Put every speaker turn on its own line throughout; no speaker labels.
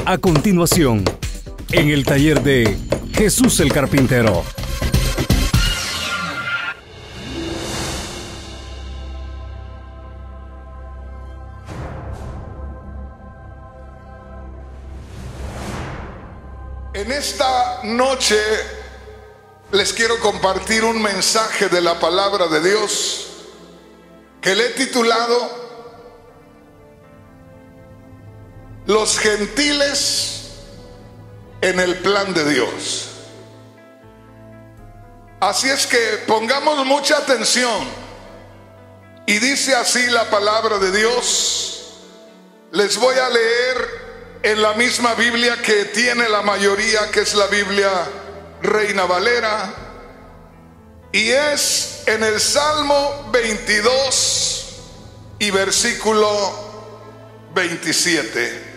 A continuación, en el taller de Jesús el Carpintero.
En esta noche les quiero compartir un mensaje de la palabra de Dios que le he titulado Los gentiles en el plan de Dios. Así es que pongamos mucha atención. Y dice así la palabra de Dios. Les voy a leer en la misma Biblia que tiene la mayoría, que es la Biblia Reina Valera, y es en el Salmo 22 y versículo 27.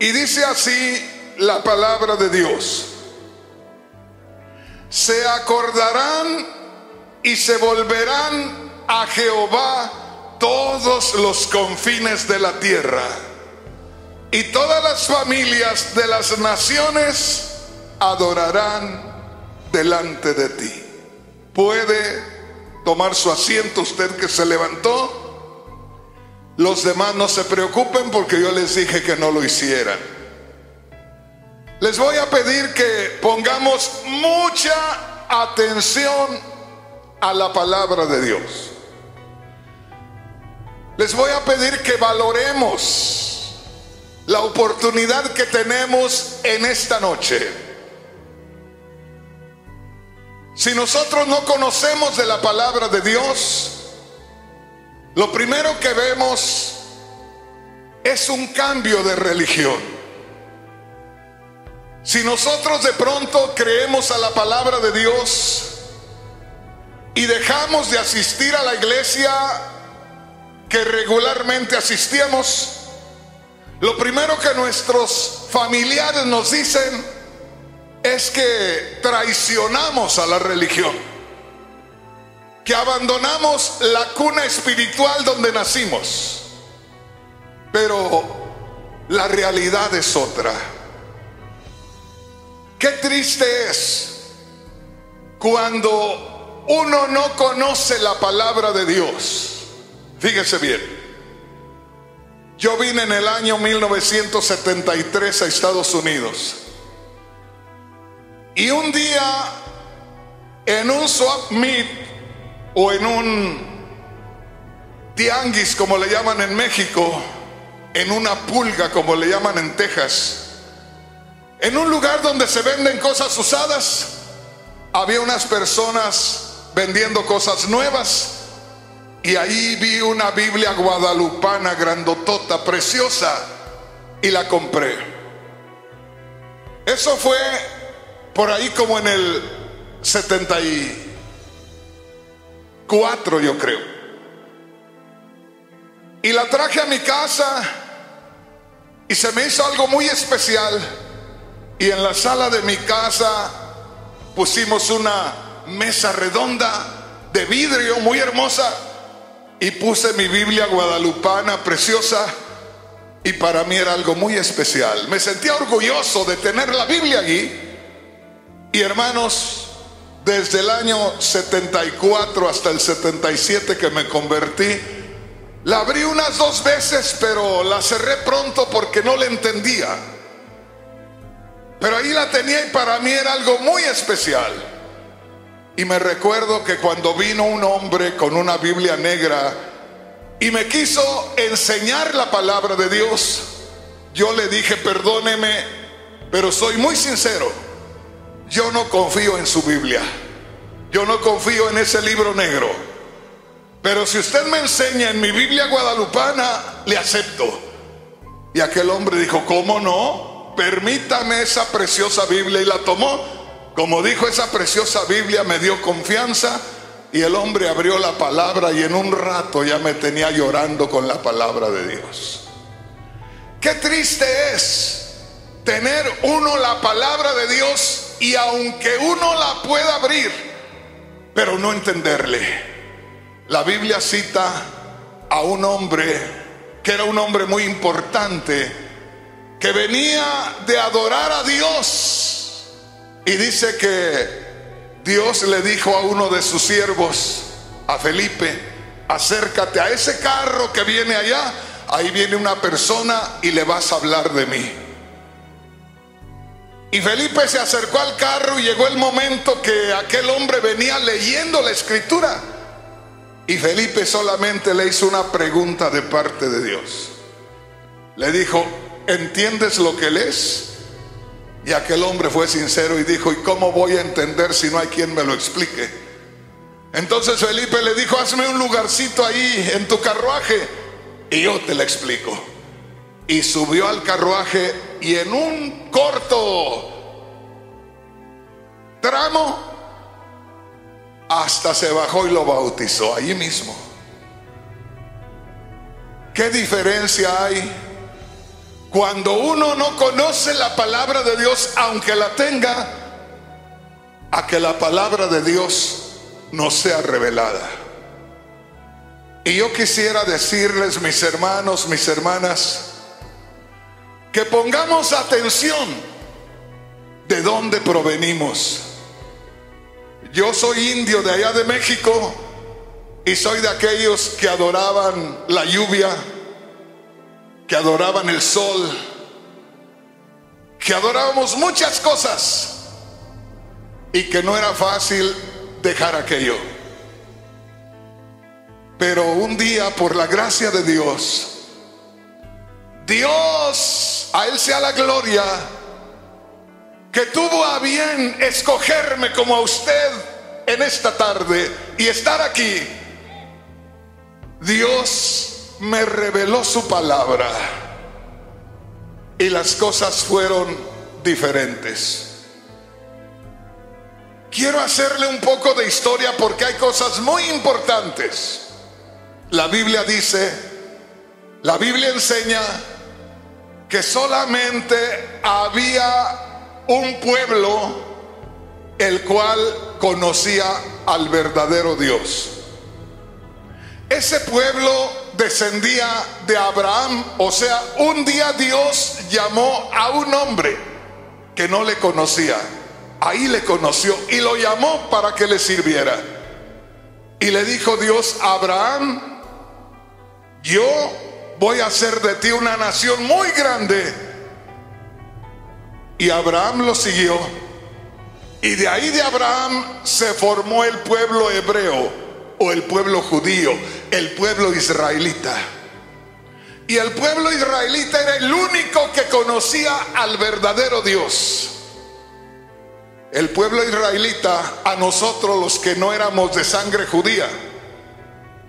Y dice así la palabra de Dios: se acordarán y se volverán a Jehová todos los confines de la tierra, y todas las familias de las naciones adorarán delante de ti. Puede tomar su asiento usted que se levantó. Los demás no se preocupen porque yo les dije que no lo hicieran. Les voy a pedir que pongamos mucha atención a la palabra de Dios. Les voy a pedir que valoremos la oportunidad que tenemos en esta noche. Si nosotros no conocemos de la palabra de Dios, lo primero que vemos es un cambio de religión. Si nosotros de pronto creemos a la palabra de Dios y dejamos de asistir a la iglesia que regularmente asistíamos, lo primero que nuestros familiares nos dicen es que traicionamos a la religión, que abandonamos la cuna espiritual donde nacimos. Pero la realidad es otra. Qué triste es cuando uno no conoce la palabra de Dios. Fíjese bien. Yo vine en el año 1973 a Estados Unidos. Y un día en un swap meet o en un tianguis, como le llaman en México, en una pulga, como le llaman en Texas, en un lugar donde se venden cosas usadas, había unas personas vendiendo cosas nuevas. Y ahí vi una Biblia guadalupana grandotota, preciosa, y la compré. Eso fue por ahí como en el 74, yo creo. Y la traje a mi casa y se me hizo algo muy especial. Y en la sala de mi casa pusimos una mesa redonda de vidrio muy hermosa. Y puse mi Biblia guadalupana preciosa, y para mí era algo muy especial. Me sentía orgulloso de tener la Biblia allí. Y hermanos, desde el año 74 hasta el 77 que me convertí, la abrí unas 2 veces, pero la cerré pronto porque no la entendía. Pero ahí la tenía y para mí era algo muy especial. Y me recuerdo que cuando vino un hombre con una Biblia negra y me quiso enseñar la palabra de Dios, yo le dije: perdóneme, pero soy muy sincero, yo no confío en su Biblia, yo no confío en ese libro negro, pero si usted me enseña en mi Biblia guadalupana, le acepto. Y aquel hombre dijo: ¿cómo no? Permítame esa preciosa Biblia. Y la tomó. Como dijo, esa preciosa Biblia me dio confianza, y el hombre abrió la palabra y en un rato ya me tenía llorando con la palabra de Dios. Qué triste es tener uno la palabra de Dios y aunque uno la pueda abrir, pero no entenderle. La Biblia cita a un hombre que era un hombre muy importante, que venía de adorar a Dios. Y dice que Dios le dijo a uno de sus siervos, a Felipe: acércate a ese carro que viene allá, ahí viene una persona y le vas a hablar de mí. Y Felipe se acercó al carro y llegó el momento que aquel hombre venía leyendo la escritura. Y Felipe solamente le hizo una pregunta de parte de Dios. Le dijo: ¿entiendes lo que lees? Y aquel hombre fue sincero y dijo: ¿y cómo voy a entender si no hay quien me lo explique? Entonces Felipe le dijo: hazme un lugarcito ahí en tu carruaje y yo te lo explico. Y subió al carruaje y en un corto tramo hasta se bajó y lo bautizó allí mismo. ¿Qué diferencia hay cuando uno no conoce la palabra de Dios, aunque la tenga, a que la palabra de Dios no sea revelada? Y yo quisiera decirles, mis hermanos, mis hermanas, que pongamos atención de dónde provenimos. Yo soy indio de allá de México y soy de aquellos que adoraban la lluvia, que adoraban el sol, que adorábamos muchas cosas y que no era fácil dejar aquello. Pero un día, por la gracia de Dios, a Él sea la gloria, que tuvo a bien escogerme como a usted en esta tarde y estar aquí. Dios me reveló su palabra y las cosas fueron diferentes. Quiero hacerle un poco de historia porque hay cosas muy importantes. La Biblia dice, la Biblia enseña que solamente había un pueblo el cual conocía al verdadero Dios. Ese pueblo descendía de Abraham. O sea, un día Dios llamó a un hombre que no le conocía. Ahí le conoció y lo llamó para que le sirviera. Y le dijo Dios a Abraham: yo voy a hacer de ti una nación muy grande. Y Abraham lo siguió. Y de ahí de Abraham se formó el pueblo hebreo, o el pueblo judío, el pueblo israelita. Y el pueblo israelita era el único que conocía al verdadero Dios. El pueblo israelita, a nosotros los que no éramos de sangre judía,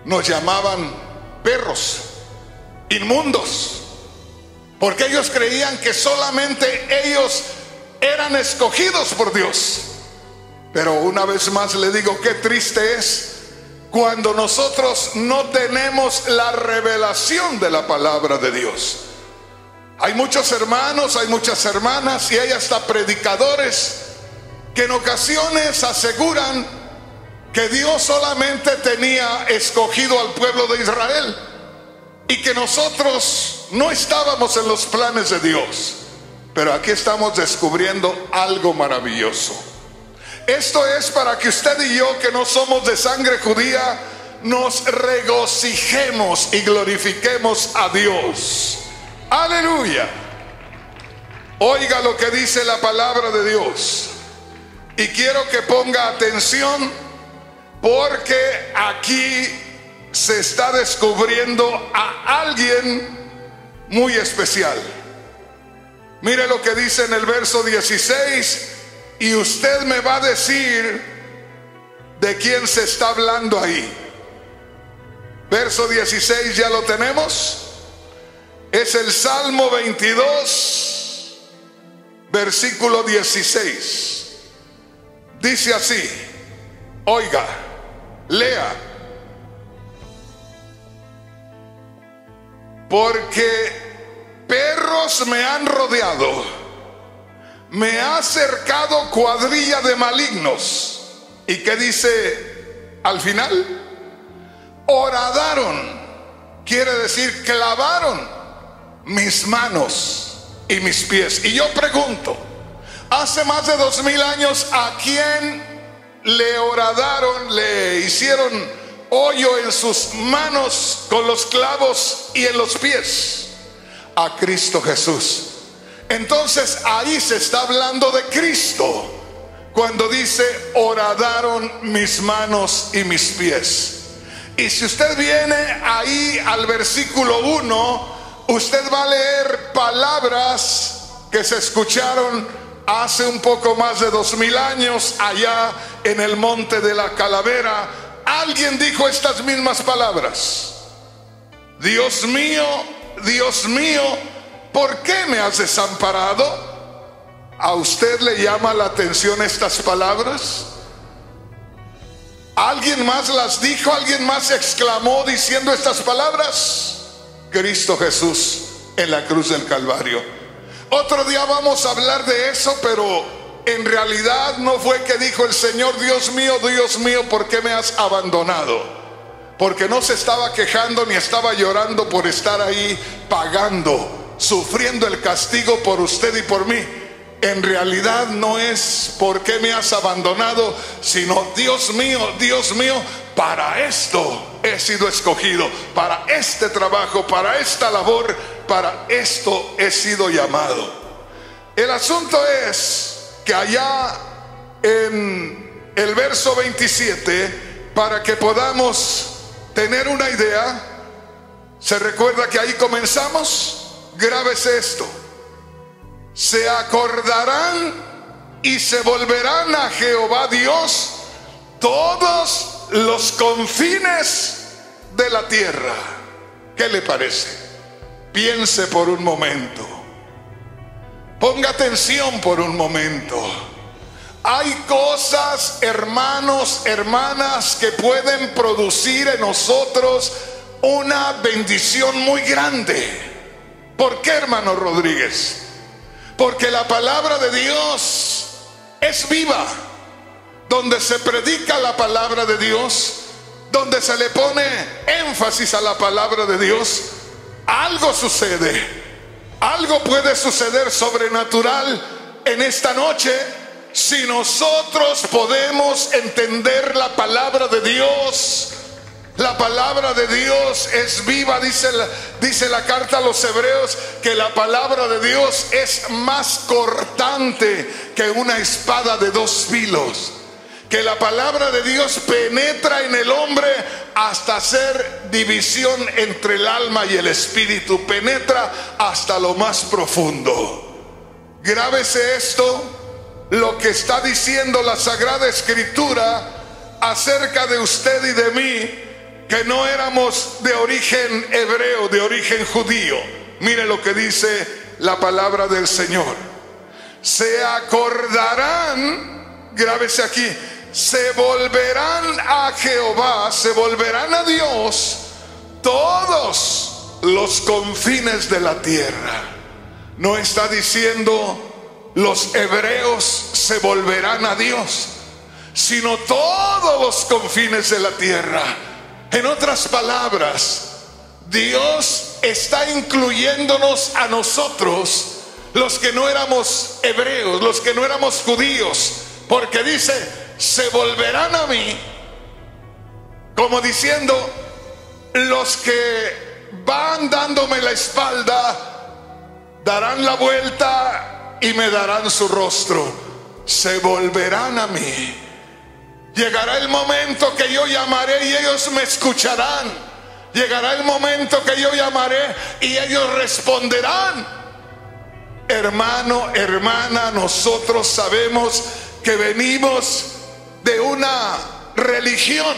nos llamaban perros, inmundos, porque ellos creían que solamente ellos eran escogidos por Dios. Pero una vez más le digo, qué triste es cuando nosotros no tenemos la revelación de la palabra de Dios. Hay muchos hermanos, hay muchas hermanas y hay hasta predicadores que en ocasiones aseguran que Dios solamente tenía escogido al pueblo de Israel y que nosotros no estábamos en los planes de Dios. Pero aquí estamos descubriendo algo maravilloso. Esto es para que usted y yo, que no somos de sangre judía, nos regocijemos y glorifiquemos a Dios. Aleluya. Oiga lo que dice la palabra de Dios. Y quiero que ponga atención, porque aquí se está descubriendo a alguien muy especial. Mire lo que dice en el verso 16, y usted me va a decir de quién se está hablando ahí. Verso 16, ¿ya lo tenemos? Es el Salmo 22, versículo 16. Dice así, oiga, lea. Porque perros me han rodeado, me ha cercado cuadrilla de malignos. ¿Y qué dice al final? Horadaron quiere decir clavaron mis manos y mis pies. Y yo pregunto, hace más de 2000 años, ¿a quién le horadaron, le hicieron hoyo en sus manos con los clavos y en los pies? A Cristo Jesús. Entonces ahí se está hablando de Cristo cuando dice horadaron mis manos y mis pies. Y si usted viene ahí al versículo 1, usted va a leer palabras que se escucharon hace un poco más de 2000 años allá en el monte de la Calavera. Alguien dijo estas mismas palabras: Dios mío, ¿por qué me has desamparado? ¿A usted le llama la atención estas palabras? ¿Alguien más las dijo? ¿Alguien más exclamó diciendo estas palabras? Cristo Jesús en la cruz del Calvario. Otro día vamos a hablar de eso, pero en realidad no fue que dijo el Señor: Dios mío, ¿por qué me has abandonado? Porque no se estaba quejando ni estaba llorando por estar ahí pagando, sufriendo el castigo por usted y por mí. En realidad no es ¿por qué me has abandonado?, sino Dios mío, para esto he sido escogido, para este trabajo, para esta labor, para esto he sido llamado. El asunto es que allá en el verso 27, para que podamos tener una idea, ¿se recuerda que ahí comenzamos? Grábese esto: se acordarán y se volverán a Jehová Dios todos los confines de la tierra. ¿Qué le parece? Piense por un momento, ponga atención por un momento. Hay cosas, hermanos, hermanas, que pueden producir en nosotros una bendición muy grande. ¿Por qué, hermano Rodríguez? Porque la palabra de Dios es viva. Donde se predica la palabra de Dios, donde se le pone énfasis a la palabra de Dios, algo sucede. Algo puede suceder sobrenatural en esta noche si nosotros podemos entender la palabra de Dios. La palabra de Dios es viva. Dice la carta a los Hebreos que la palabra de Dios es más cortante que una espada de dos filos. Que la palabra de Dios penetra en el hombre hasta hacer división entre el alma y el espíritu. Penetra hasta lo más profundo. Grábese esto, lo que está diciendo la Sagrada Escritura acerca de usted y de mí, que no éramos de origen hebreo, de origen judío. Mire lo que dice la palabra del Señor: se acordarán, grábese aquí, se volverán a Jehová, se volverán a Dios todos los confines de la tierra. No está diciendo los hebreos se volverán a Dios, sino todos los confines de la tierra. En otras palabras, Dios está incluyéndonos a nosotros, los que no éramos hebreos, los que no éramos judíos, porque dice: se volverán a mí, como diciendo, los que van dándome la espalda darán la vuelta y me darán su rostro. Se volverán a mí. Llegará el momento que yo llamaré y ellos me escucharán. Llegará el momento que yo llamaré y ellos responderán. Hermano, hermana, nosotros sabemos que venimos de una religión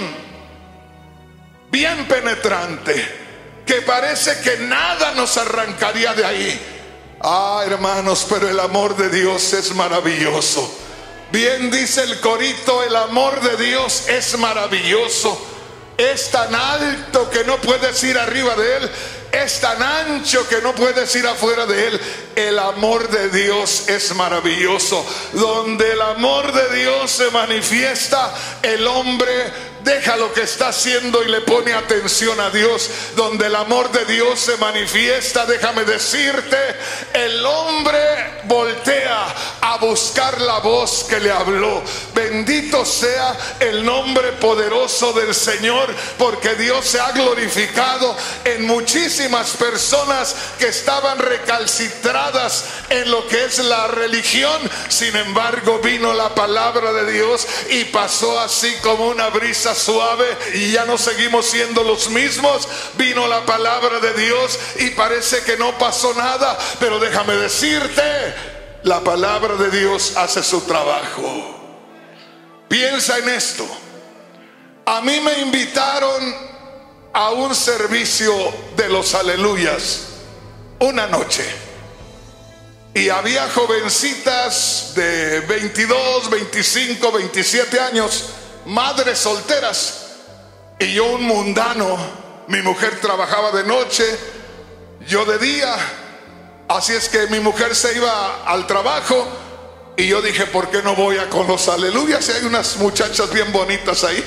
bien penetrante, que parece que nada nos arrancaría de ahí. Ah, hermanos, pero el amor de Dios es maravilloso. Bien dice el corito: el amor de Dios es maravilloso. Es tan alto que no puedes ir arriba de él, es tan ancho que no puedes ir afuera de él. El amor de Dios es maravilloso. Donde el amor de Dios se manifiesta, el hombre deja lo que está haciendo y le pone atención a Dios. Donde el amor de Dios se manifiesta, déjame decirte, el hombre voltea a buscar la voz que le habló. Bendito sea el nombre poderoso del Señor, porque Dios se ha glorificado en muchísimas personas que estaban recalcitradas en lo que es la religión. Sin embargo, vino la palabra de Dios y pasó así como una brisa suave, y ya no seguimos siendo los mismos. Vino la palabra de Dios y parece que no pasó nada, pero déjame decirte, la palabra de Dios hace su trabajo. Piensa en esto. A mí me invitaron a un servicio de los aleluyas una noche, y había jovencitas de 22, 25, 27 años, madres solteras, y yo un mundano. Mi mujer trabajaba de noche, yo de día. Así es que mi mujer se iba al trabajo y yo dije, ¿por qué no voy a con los aleluyas? Y hay unas muchachas bien bonitas ahí.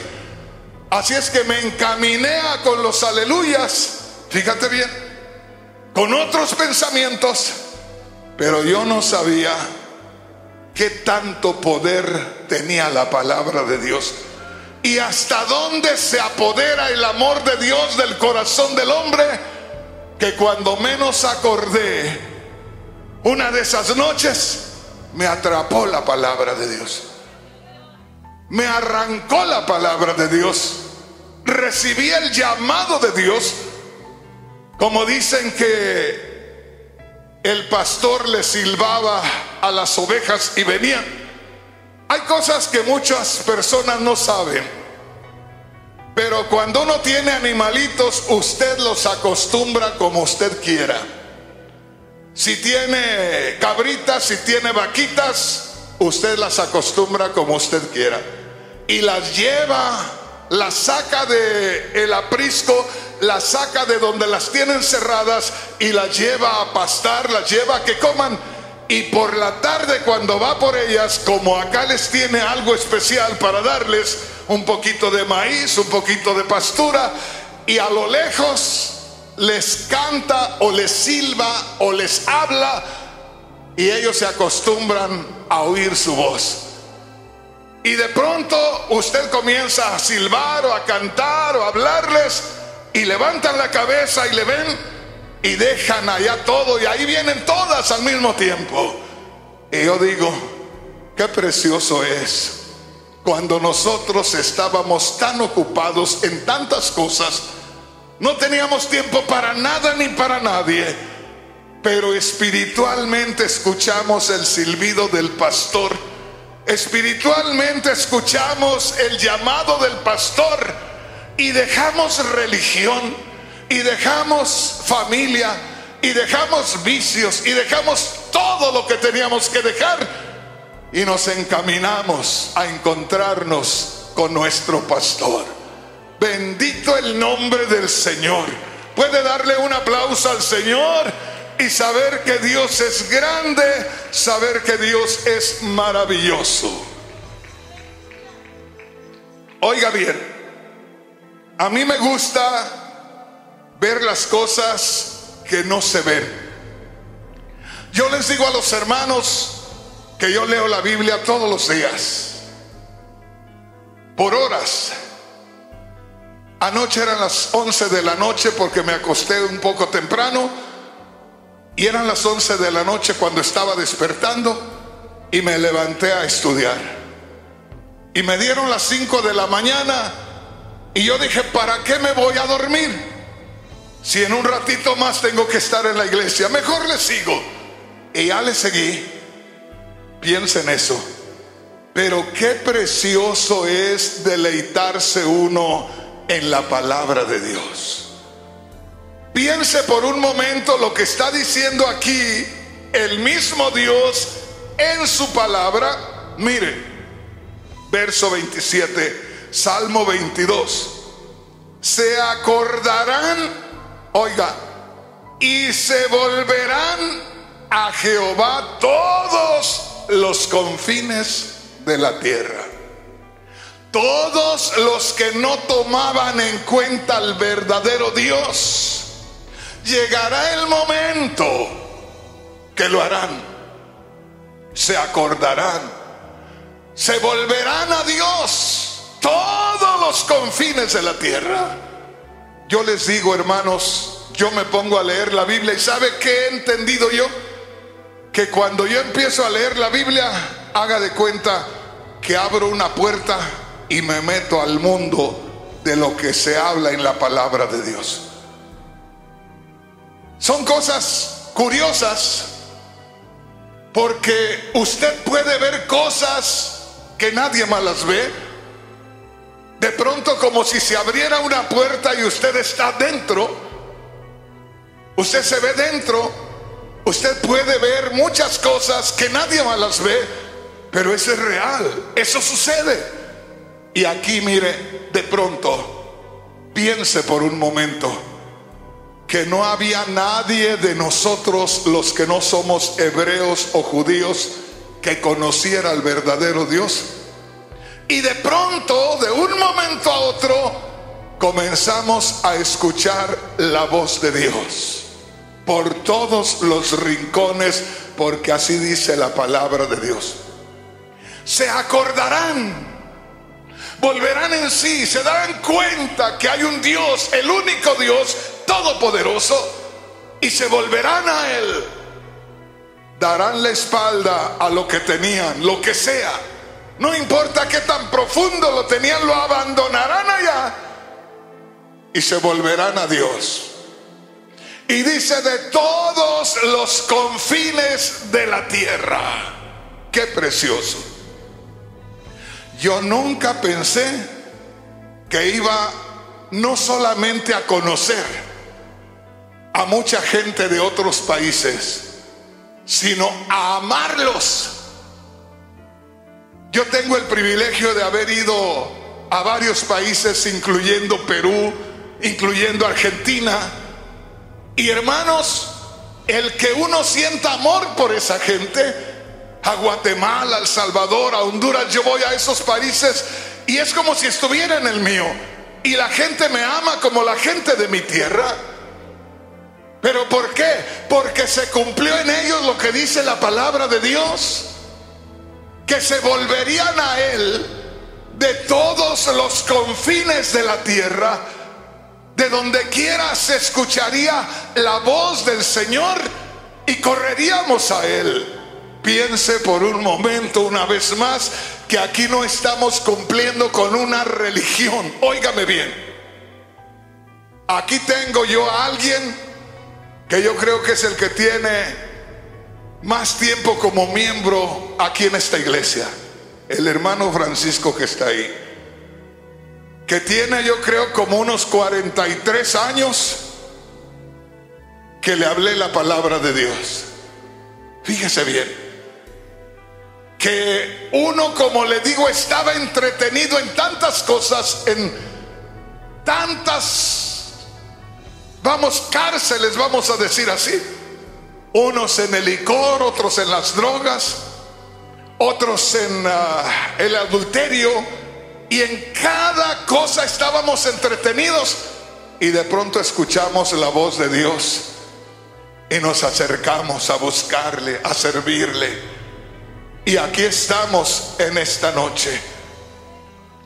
Así es que me encaminé a con los aleluyas, fíjate bien, con otros pensamientos, pero yo no sabía qué tanto poder tenía la palabra de Dios y hasta dónde se apodera el amor de Dios del corazón del hombre, que cuando menos acordé, una de esas noches me atrapó la palabra de Dios, me arrancó la palabra de Dios, recibí el llamado de Dios. Como dicen que el pastor le silbaba a las ovejas y venían. Hay cosas que muchas personas no saben, pero cuando uno tiene animalitos, usted los acostumbra como usted quiera. Si tiene cabritas, si tiene vaquitas, usted las acostumbra como usted quiera, y las lleva, las saca de el aprisco, las saca de donde las tienen cerradas y las lleva a pastar, las lleva a que coman. Y por la tarde, cuando va por ellas, como acá les tiene algo especial para darles, un poquito de maíz, un poquito de pastura, y a lo lejos les canta o les silba o les habla, y ellos se acostumbran a oír su voz. Y de pronto usted comienza a silbar o a cantar o a hablarles, y levantan la cabeza y le ven y dejan allá todo, y ahí vienen todas al mismo tiempo. Y yo digo, qué precioso es cuando nosotros estábamos tan ocupados en tantas cosas, no teníamos tiempo para nada ni para nadie, pero espiritualmente escuchamos el silbido del pastor, espiritualmente escuchamos el llamado del pastor, y dejamos religión, y dejamos familia, y dejamos vicios, y dejamos todo lo que teníamos que dejar, y nos encaminamos a encontrarnos con nuestro pastor. Bendito el nombre del Señor. Puede darle un aplauso al Señor y saber que Dios es grande, saber que Dios es maravilloso. Oiga bien, a mí me gusta ver las cosas que no se ven. Yo les digo a los hermanos que yo leo la Biblia todos los días, por horas. Anoche eran las 11 de la noche porque me acosté un poco temprano, y eran las 11 de la noche cuando estaba despertando, y me levanté a estudiar, y me dieron las 5 de la mañana. Y yo dije, ¿para qué me voy a dormir? Si en un ratito más tengo que estar en la iglesia, mejor le sigo. Y ya le seguí. Piensa en eso. Pero qué precioso es deleitarse uno en la palabra de Dios. Piense por un momento lo que está diciendo aquí el mismo Dios en su palabra. Mire, verso 27. Salmo 22. Se acordarán, oiga, y se volverán a Jehová todos los confines de la tierra. todos los que no tomaban en cuenta al verdadero Dios, llegará el momento que lo harán, se acordarán, se volverán a Dios, todos los confines de la tierra. Yo les digo, hermanos, yo me pongo a leer la Biblia y ¿sabe qué he entendido yo? Que cuando yo empiezo a leer la Biblia, haga de cuenta que abro una puerta y me meto al mundo de lo que se habla en la palabra de Dios. Son cosas curiosas, porque usted puede ver cosas que nadie más las ve. De pronto, como si se abriera una puerta y usted está dentro, usted se ve dentro, usted puede ver muchas cosas que nadie más las ve, pero eso es real, eso sucede. Y aquí, mire, de pronto, piense por un momento que no había nadie de nosotros, los que no somos hebreos o judíos, que conociera al verdadero Dios. Y de pronto, de un momento a otro, comenzamos a escuchar la voz de Dios por todos los rincones, porque así dice la palabra de Dios. Se acordarán, volverán en sí, se darán cuenta que hay un Dios, el único Dios todopoderoso, y se volverán a Él. Darán la espalda a lo que tenían, lo que sea, no importa qué tan profundo lo tenían, lo abandonarán allá y se volverán a Dios. Y dice, de todos los confines de la tierra. Qué precioso. Yo nunca pensé que iba no solamente a conocer a mucha gente de otros países, sino a amarlos. Yo tengo el privilegio de haber ido a varios países, incluyendo Perú, incluyendo Argentina. Y hermanos, el que uno sienta amor por esa gente, a Guatemala, a El Salvador, a Honduras, yo voy a esos países y es como si estuviera en el mío. Y la gente me ama como la gente de mi tierra. ¿Pero por qué? Porque se cumplió en ellos lo que dice la palabra de Dios, que se volverían a Él de todos los confines de la tierra. De donde quiera se escucharía la voz del Señor y correríamos a Él. Piense por un momento, una vez más, que aquí no estamos cumpliendo con una religión. Óigame bien. Aquí tengo yo a alguien que yo creo que es el que tiene más tiempo como miembro aquí en esta iglesia, el hermano Francisco que está ahí, que tiene yo creo como unos 43 años que le hablé la palabra de Dios. Fíjese bien, que uno, como le digo, estaba entretenido en tantas cosas, en tantas, cárceles, vamos a decir así. Unos en el licor, otros en las drogas, otros en el adulterio. Y en cada cosa estábamos entretenidos. Y de pronto escuchamos la voz de Dios y nos acercamos a buscarle, a servirle. Y aquí estamos en esta noche,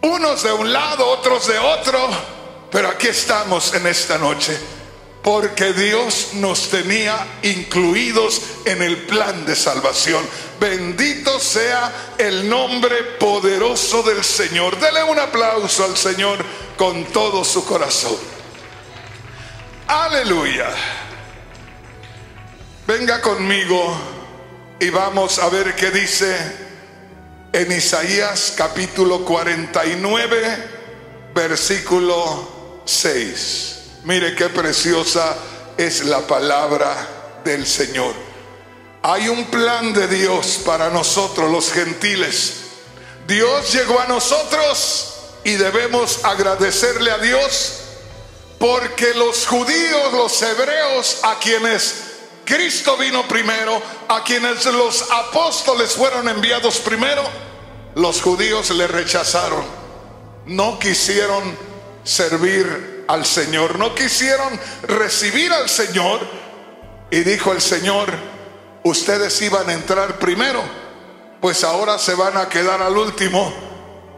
unos de un lado, otros de otro, pero aquí estamos en esta noche, porque Dios nos tenía incluidos en el plan de salvación. Bendito sea el nombre poderoso del Señor. Dele un aplauso al Señor con todo su corazón. Aleluya. Venga conmigo y vamos a ver qué dice en Isaías capítulo 49, versículo 6. Mire qué preciosa es la palabra del Señor. Hay un plan de Dios para nosotros los gentiles. Dios llegó a nosotros y debemos agradecerle a Dios, porque los judíos, los hebreos, a quienes Cristo vino primero, a quienes los apóstoles fueron enviados primero, los judíos le rechazaron. no quisieron servir al Señor, no quisieron recibir al Señor. Y dijo el Señor: ustedes iban a entrar primero, pues ahora se van a quedar al último,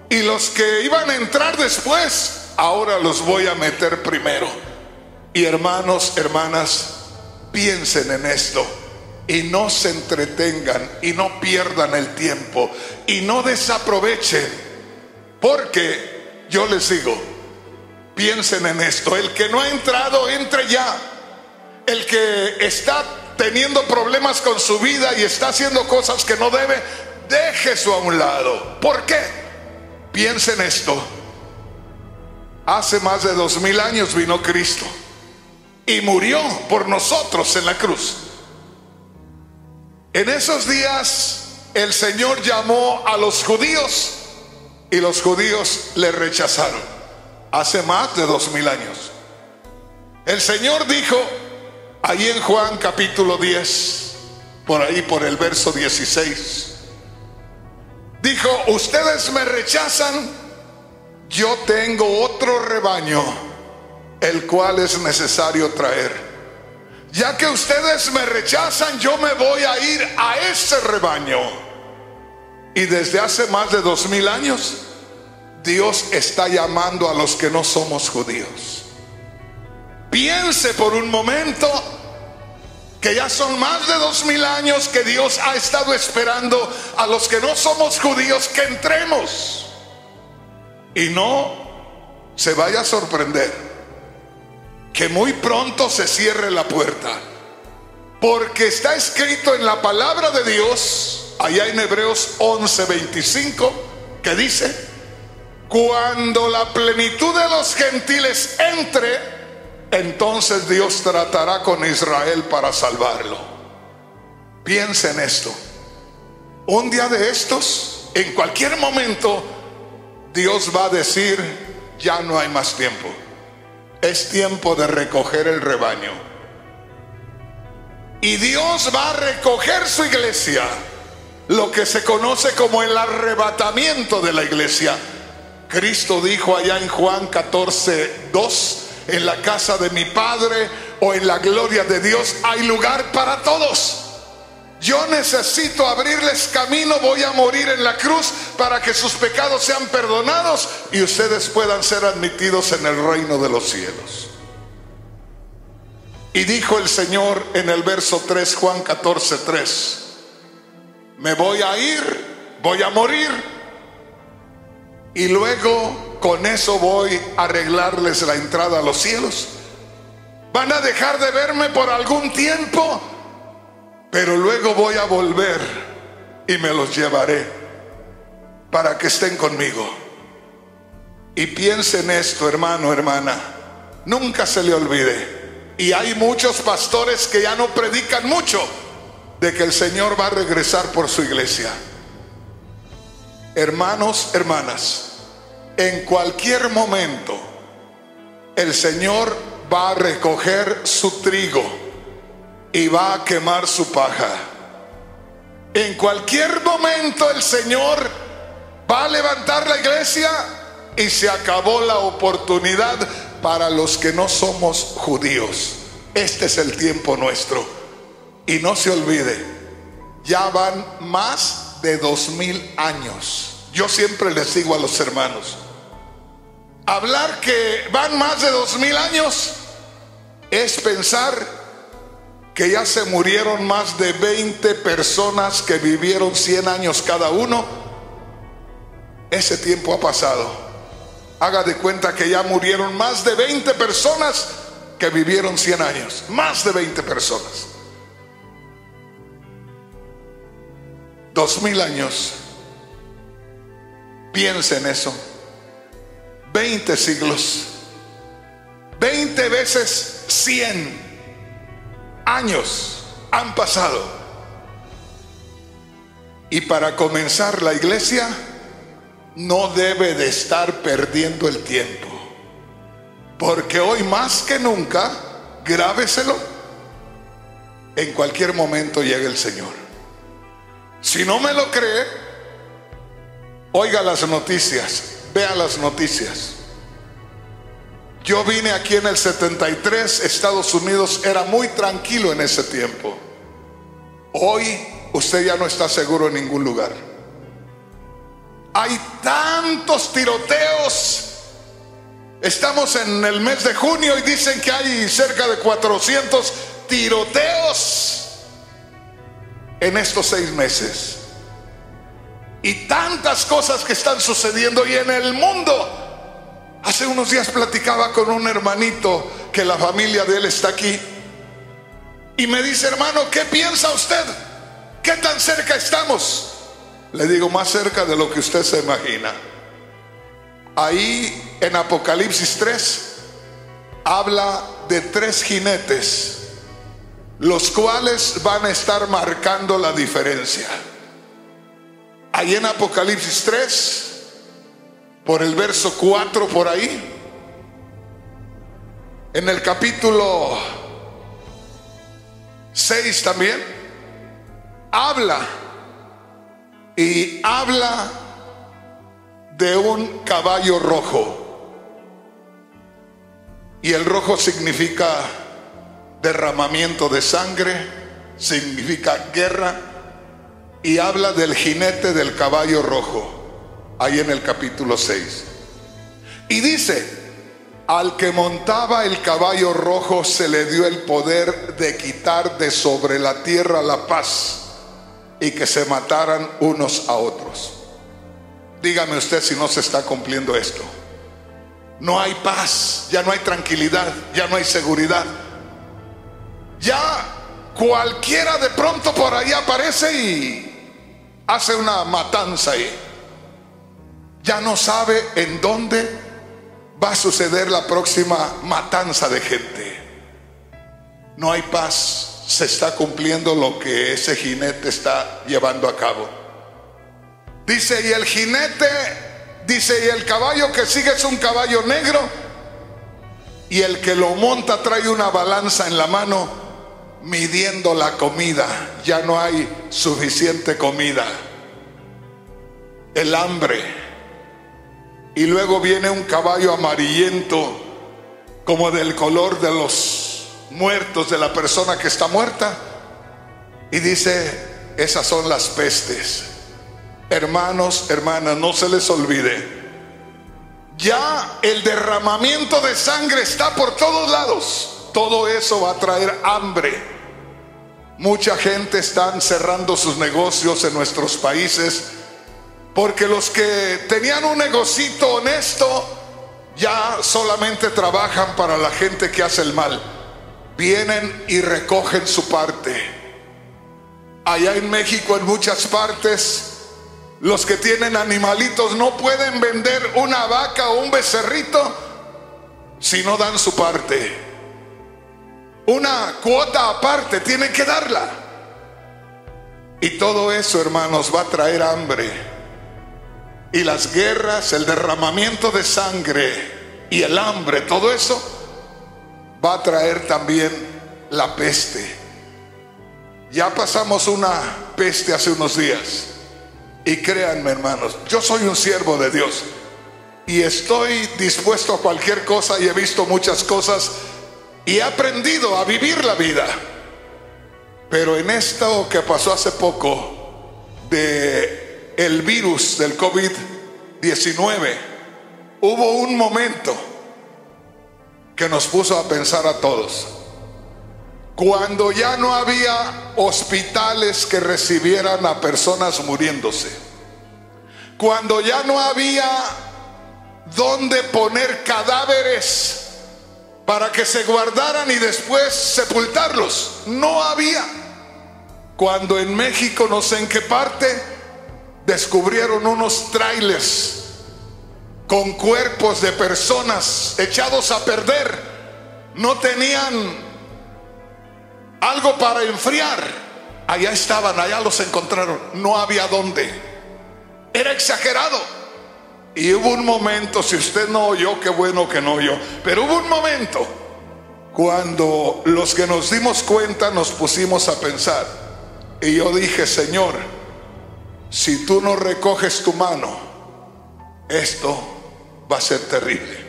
y los que iban a entrar después, ahora los voy a meter primero. Y hermanos, hermanas, piensen en esto y no se entretengan y no pierdan el tiempo y no desaprovechen, porque yo les digo, piensen en esto: el que no ha entrado, entre ya. El que está teniendo problemas con su vida y está haciendo cosas que no debe, deje eso a un lado. ¿Por qué? Piensen esto: hace más de 2000 años vino Cristo y murió por nosotros en la cruz. En esos días el Señor llamó a los judíos y los judíos le rechazaron. Hace más de 2000 años el Señor dijo, ahí en Juan capítulo 10, por ahí por el verso 16, dijo: ustedes me rechazan, yo tengo otro rebaño, el cual es necesario traer. Ya que ustedes me rechazan, yo me voy a ir a ese rebaño. Y desde hace más de 2000 años Dios está llamando a los que no somos judíos. Piense por un momento que ya son más de 2000 años que Dios ha estado esperando a los que no somos judíos que entremos. Y no se vaya a sorprender que muy pronto se cierre la puerta, porque está escrito en la palabra de Dios, allá en Hebreos 11:25, que dice: cuando la plenitud de los gentiles entre, entonces Dios tratará con Israel para salvarlo. Piensa en esto: un día de estos, en cualquier momento, Dios va a decir: ya no hay más tiempo, es tiempo de recoger el rebaño. Y Dios va a recoger su iglesia, lo que se conoce como el arrebatamiento de la iglesia. Cristo dijo allá en Juan 14:2: en la casa de mi Padre, o en la gloria de Dios, hay lugar para todos. Yo necesito abrirles camino, voy a morir en la cruz para que sus pecados sean perdonados y ustedes puedan ser admitidos en el reino de los cielos. Y dijo el Señor en el verso 3, Juan 14:3: me voy a ir, voy a morir, y luego con eso voy a arreglarles la entrada a los cielos. Van a dejar de verme por algún tiempo, pero luego voy a volver y me los llevaré para que estén conmigo. Y piensen esto, hermano, hermana, nunca se le olvide. Y hay muchos pastores que ya no predican mucho de que el Señor va a regresar por su iglesia. Hermanos, hermanas, en cualquier momento el Señor va a recoger su trigo y va a quemar su paja. En cualquier momento el Señor va a levantar la iglesia y se acabó la oportunidad para los que no somos judíos. Este es el tiempo nuestro. Y no se olvide, ya van más de 2000 años. Yo siempre les digo a los hermanos, hablar que van más de 2000 años es pensar que ya se murieron más de 20 personas que vivieron 100 años cada uno. Ese tiempo ha pasado. Haga de cuenta que ya murieron más de 20 personas que vivieron 100 años. Más de 20 personas. 2000 años. Piensa en eso. 20 siglos. 20 veces 100 años han pasado. Y para comenzar la iglesia no debe de estar perdiendo el tiempo, porque hoy más que nunca, grábeselo, en cualquier momento llega el Señor. Si no me lo cree, oiga las noticias. vea las noticias. Yo vine aquí en el 73, Estados Unidos era muy tranquilo en ese tiempo. Hoy usted ya no está seguro en ningún lugar. Hay tantos tiroteos. Estamos en el mes de junio y dicen que hay cerca de 400 tiroteos en estos 6 meses. Y tantas cosas que están sucediendo y en el mundo. Hace unos días platicaba con un hermanito que la familia de él está aquí y me dice: hermano, ¿qué piensa usted? ¿Qué tan cerca estamos? Le digo: más cerca de lo que usted se imagina. Ahí en Apocalipsis 3 habla de 3 jinetes, los cuales van a estar marcando la diferencia. Ahí en Apocalipsis 3, por el verso 4 por ahí, en el capítulo 6 también habla de un caballo rojo, y el rojo significa derramamiento de sangre, significa guerra, y habla del jinete del caballo rojo ahí en el capítulo 6. Y dice: al que montaba el caballo rojo se le dio el poder de quitar de sobre la tierra la paz y que se mataran unos a otros. Dígame usted si no se está cumpliendo esto. No hay paz, ya no hay tranquilidad, ya no hay seguridad. Ya cualquiera de pronto por ahí aparece y hace una matanza ahí. Ya no sabe en dónde va a suceder la próxima matanza de gente. No hay paz, se está cumpliendo lo que ese jinete está llevando a cabo. Dice: y el jinete, dice, y el caballo que sigue es un caballo negro, y el que lo monta trae una balanza en la mano midiendo la comida. Ya no hay suficiente comida. El hambre. Y luego viene un caballo amarillento, como del color de los muertos, de la persona que está muerta. Y dice: esas son las pestes. Hermanos, hermanas, no se les olvide, ya el derramamiento de sangre está por todos lados. Todo eso va a traer hambre. Mucha gente está cerrando sus negocios en nuestros países, porque los que tenían un negocito honesto ya solamente trabajan para la gente que hace el mal. Vienen y recogen su parte. Allá en México, en muchas partes, los que tienen animalitos no pueden vender una vaca o un becerrito si no dan su parte. Una cuota aparte tienen que darla. Y todo eso, hermanos, va a traer hambre. Y las guerras, el derramamiento de sangre y el hambre, todo eso va a traer también la peste. Ya pasamos una peste hace unos días. Y créanme, hermanos, yo soy un siervo de Dios y estoy dispuesto a cualquier cosa, y he visto muchas cosas y he aprendido a vivir la vida. Pero en esto que pasó hace poco de el virus del COVID-19, hubo un momento que nos puso a pensar a todos. Cuando ya no había hospitales que recibieran a personas muriéndose, cuando ya no había dónde poner cadáveres para que se guardaran y después sepultarlos, no había. Cuando en México, no sé en qué parte, descubrieron unos trailers con cuerpos de personas echados a perder, no tenían algo para enfriar. Allá estaban, allá los encontraron. No había dónde. Era exagerado. Y hubo un momento, si usted no oyó, qué bueno que no oyó, pero hubo un momento cuando los que nos dimos cuenta nos pusimos a pensar. Y yo dije: Señor, si tú no recoges tu mano, esto va a ser terrible.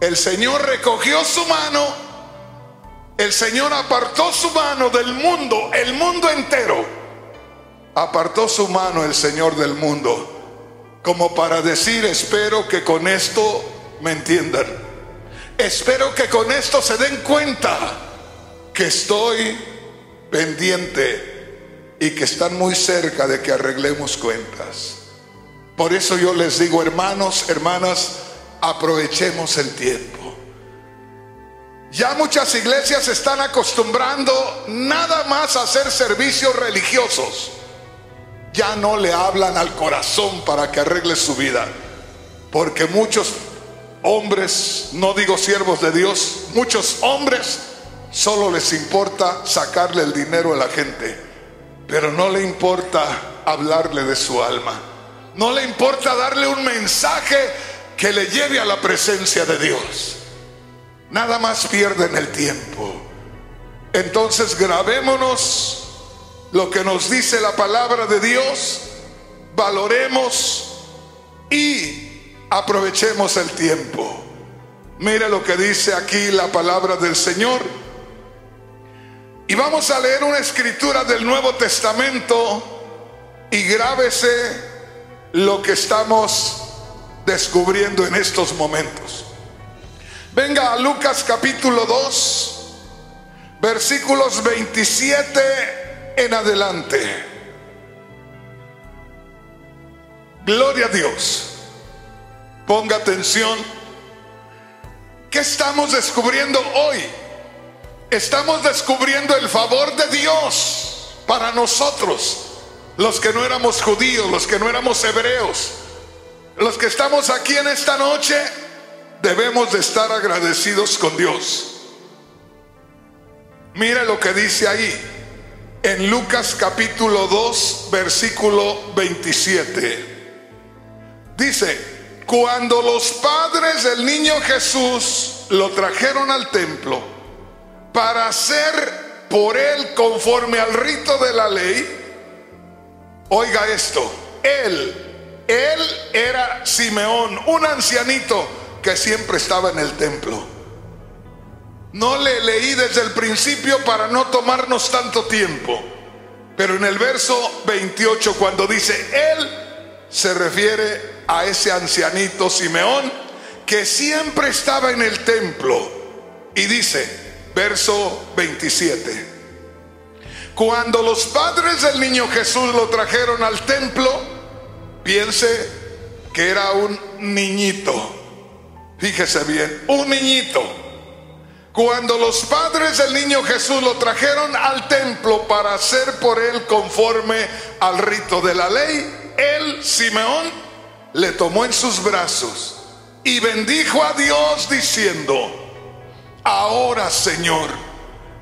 El Señor recogió su mano, el Señor apartó su mano del mundo, el mundo entero. Apartó su mano el Señor del mundo, como para decir: espero que con esto me entiendan. Espero que con esto se den cuenta que estoy pendiente y que están muy cerca de que arreglemos cuentas. Por eso yo les digo, hermanos, hermanas, aprovechemos el tiempo. Ya muchas iglesias se están acostumbrando nada más a hacer servicios religiosos. Ya no le hablan al corazón para que arregle su vida, porque muchos hombres, no digo siervos de Dios, muchos hombres solo les importa sacarle el dinero a la gente, pero no le importa hablarle de su alma, no le importa darle un mensaje que le lleve a la presencia de Dios. Nada más pierden el tiempo. Entonces grabémonos lo que nos dice la palabra de Dios, valoremos y aprovechemos el tiempo. Mire lo que dice aquí la palabra del Señor. Y vamos a leer una escritura del Nuevo Testamento y grábese lo que estamos descubriendo en estos momentos. Venga a Lucas capítulo 2, versículos 27 en adelante. Gloria a Dios. Ponga atención. ¿Qué estamos descubriendo hoy? Estamos descubriendo el favor de Dios para nosotros, los que no éramos judíos, los que no éramos hebreos. Los que estamos aquí en esta noche debemos de estar agradecidos con Dios. Mira lo que dice ahí en Lucas capítulo 2, versículo 27. Dice: cuando los padres del niño Jesús lo trajeron al templo para hacer por él conforme al rito de la ley, oiga esto, él era Simeón, un ancianito que siempre estaba en el templo. No le leí desde el principio para no tomarnos tanto tiempo, pero en el verso 28, cuando dice él, se refiere a ese ancianito Simeón que siempre estaba en el templo. Y dice, verso 27, cuando los padres del niño Jesús lo trajeron al templo, piense que era un niñito. Fíjese bien, un niñito. Cuando los padres del niño Jesús lo trajeron al templo para hacer por él conforme al rito de la ley, él, Simeón, le tomó en sus brazos y bendijo a Dios diciendo: ahora, Señor,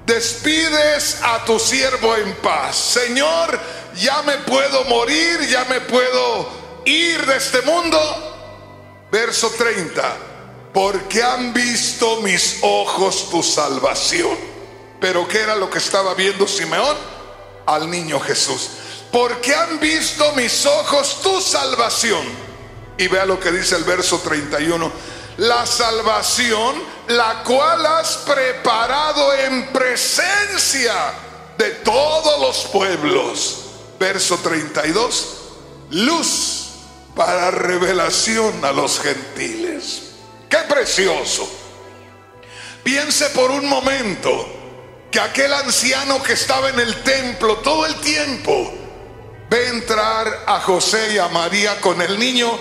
despides a tu siervo en paz. Señor, ya me puedo morir, ya me puedo ir de este mundo. Verso 30, porque han visto mis ojos tu salvación. Pero ¿qué era lo que estaba viendo Simeón? Al niño Jesús. Porque han visto mis ojos tu salvación. Y vea lo que dice el verso 31. La salvación, la cual has preparado en presencia de todos los pueblos. Verso 32. Luz para revelación a los gentiles. ¡Qué precioso! Piense por un momento que aquel anciano que estaba en el templo todo el tiempo ve entrar a José y a María con el niño,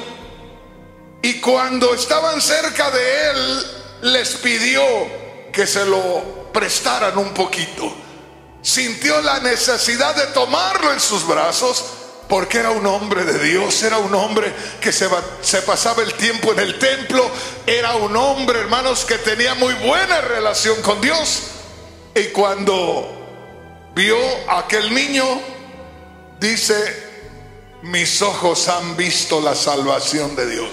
y cuando estaban cerca de él les pidió que se lo prestaran un poquito. Sintió la necesidad de tomarlo en sus brazos, porque era un hombre de Dios, era un hombre que se pasaba el tiempo en el templo, era un hombre, hermanos, que tenía muy buena relación con Dios. Y cuando vio a aquel niño, dice: mis ojos han visto la salvación de Dios.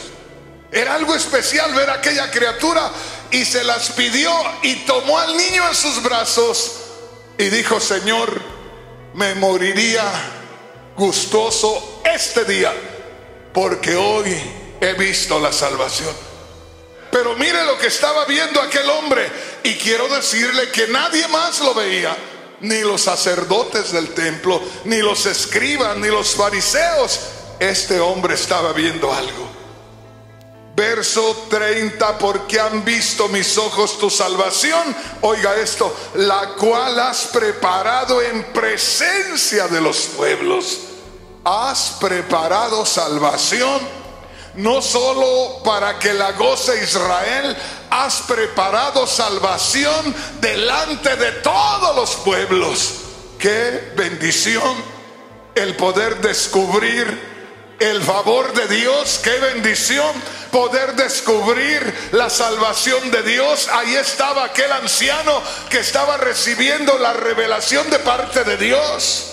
Era algo especial ver a aquella criatura, y se las pidió y tomó al niño en sus brazos y dijo: Señor, me moriría gustoso este día, porque hoy he visto la salvación. Pero mire lo que estaba viendo aquel hombre. Y quiero decirle que nadie más lo veía. Ni los sacerdotes del templo, ni los escribas, ni los fariseos. Este hombre estaba viendo algo. Verso 30, porque han visto mis ojos tu salvación. Oiga esto, la cual has preparado en presencia de los pueblos. Has preparado salvación, no solo para que la goce Israel, has preparado salvación delante de todos los pueblos. Qué bendición el poder descubrir el favor de Dios. Qué bendición poder descubrir la salvación de Dios. Ahí estaba aquel anciano que estaba recibiendo la revelación de parte de Dios.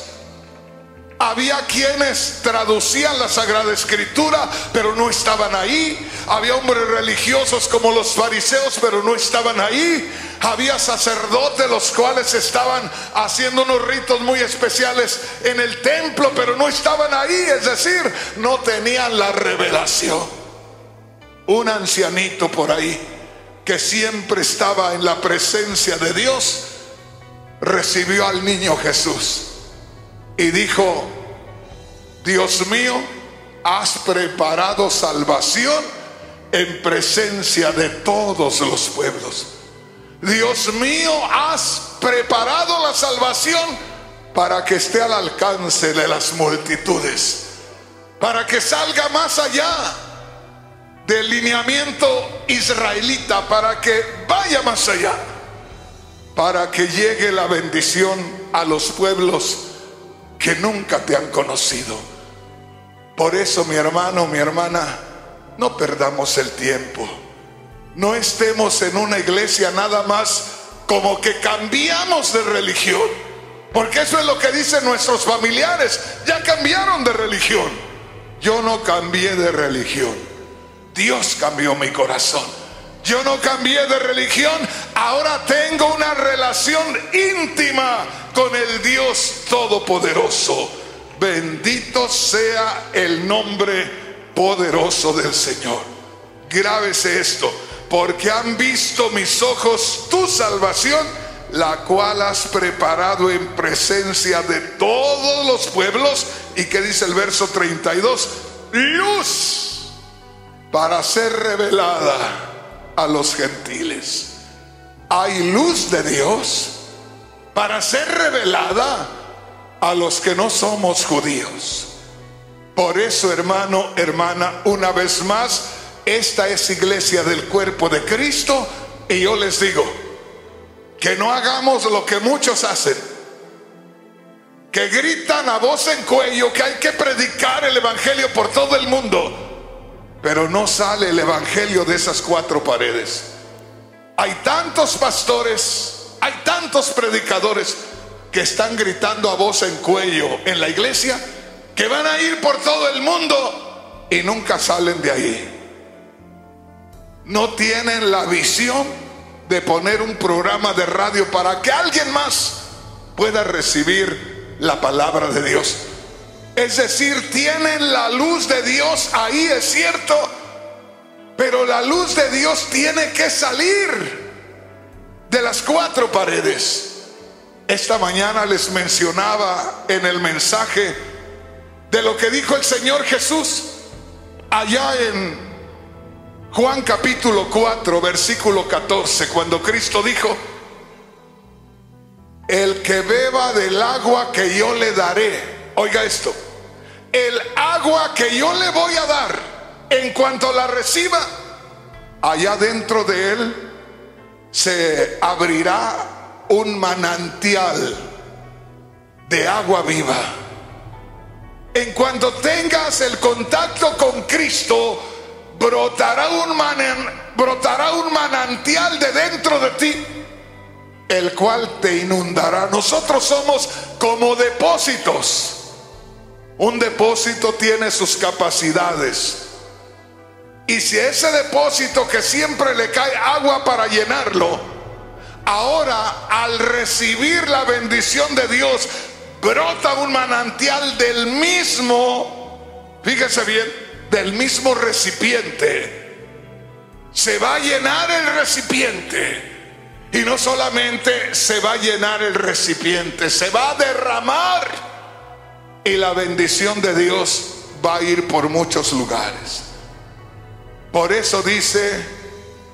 Había quienes traducían la Sagrada Escritura, pero no estaban ahí. Había hombres religiosos como los fariseos, pero no estaban ahí. Había sacerdotes los cuales estaban haciendo unos ritos muy especiales en el templo, pero no estaban ahí, es decir, no tenían la revelación. Un ancianito por ahí que siempre estaba en la presencia de Dios recibió al niño Jesús y dijo: Dios mío, has preparado salvación en presencia de todos los pueblos. Dios mío, has preparado la salvación para que esté al alcance de las multitudes, para que salga más allá del lineamiento israelita, para que vaya más allá, para que llegue la bendición a los pueblos que nunca te han conocido. Por eso, mi hermano, mi hermana, no perdamos el tiempo. No estemos en una iglesia nada más como que cambiamos de religión, porque eso es lo que dicen nuestros familiares: ya cambiaron de religión. Yo no cambié de religión, Dios cambió mi corazón. Yo no cambié de religión, ahora tengo una relación íntima con el Dios Todopoderoso. Bendito sea el nombre poderoso del Señor. Grábese esto: porque han visto mis ojos tu salvación, la cual has preparado en presencia de todos los pueblos. ¿Y qué dice el verso 32? Luz para ser revelada a los gentiles. Hay luz de Dios para ser revelada a los que no somos judíos. Por eso, hermano, hermana, una vez más, esta es iglesia del cuerpo de Cristo. Y yo les digo que no hagamos lo que muchos hacen, que gritan a voz en cuello que hay que predicar el evangelio por todo el mundo, pero no sale el evangelio de esas cuatro paredes. Hay tantos pastores, hay tantos predicadores que están gritando a voz en cuello en la iglesia, que van a ir por todo el mundo y nunca salen de ahí. No tienen la visión de poner un programa de radio para que alguien más pueda recibir la palabra de Dios. Es decir, tienen la luz de Dios ahí, es cierto, pero la luz de Dios tiene que salir de las cuatro paredes. Esta mañana les mencionaba en el mensaje de lo que dijo el Señor Jesús allá en Juan capítulo 4 versículo 14, cuando Cristo dijo: el que beba del agua que yo le daré. Oiga esto: el agua que yo le voy a dar, en cuanto la reciba, allá dentro de él se abrirá un manantial de agua viva. En cuanto tengas el contacto con Cristo, brotará un manantial de dentro de ti, el cual te inundará. Nosotros somos como depósitos. Un depósito tiene sus capacidades, y si ese depósito que siempre le cae agua para llenarlo, ahora al recibir la bendición de Dios, brota un manantial del mismo, fíjese bien, del mismo recipiente, se va a llenar el recipiente. Y no solamente se va a llenar el recipiente, se va a derramar. Y la bendición de Dios va a ir por muchos lugares. Por eso dice: